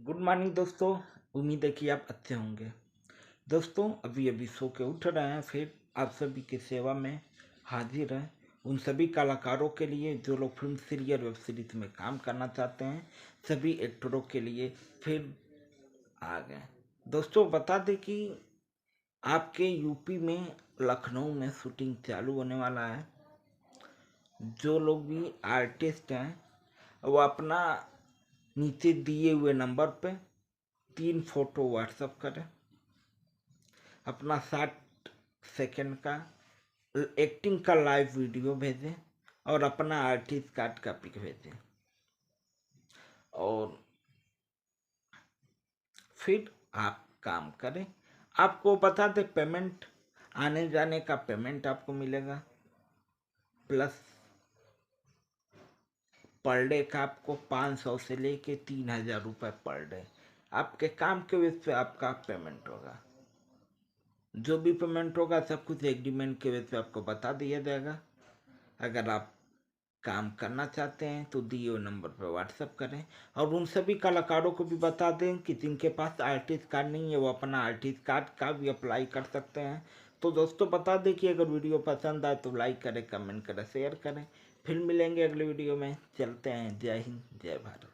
Good morning दोस्तों। उम्मीद है कि आप अच्छे होंगे। दोस्तों अभी अभी सो के उठ रहे हैं, फिर आप सभी की सेवा में हाजिर हैं। उन सभी कलाकारों के लिए जो लोग फिल्म सीरियल वेब सीरीज में काम करना चाहते हैं, सभी एक्टरों के लिए फिर आ गए। दोस्तों बता दें कि आपके यूपी में लखनऊ में शूटिंग चालू होने वाला है। जो लोग भी आर्टिस्ट हैं वो अपना नीचे दिए हुए नंबर पे 3 फोटो व्हाट्सअप करें, अपना 60 सेकंड का एक्टिंग का लाइव वीडियो भेजें और अपना आर्टिस्ट कार्ड का पिक भेजें। और फिर आप काम करें। आपको बता दें, पेमेंट आने जाने का पेमेंट आपको मिलेगा, प्लस पर डे का आपको 500 से लेके 3000 रुपये पर डे आपके काम के बेस पे आपका पेमेंट होगा। जो भी पेमेंट होगा सब कुछ एग्रीमेंट के बेस पे आपको बता दिया जाएगा। अगर आप काम करना चाहते हैं तो दिए हुए नंबर पर व्हाट्सएप करें। और उन सभी कलाकारों को भी बता दें कि जिनके पास आर्टिस्ट कार्ड नहीं है वो अपना आर्टिस्ट कार्ड का भी अप्लाई कर सकते हैं। तो दोस्तों बता दें कि अगर वीडियो पसंद आए तो लाइक करें, कमेंट करें, शेयर करें। फिर मिलेंगे अगले वीडियो में। चलते हैं। जय हिंद, जय भारत।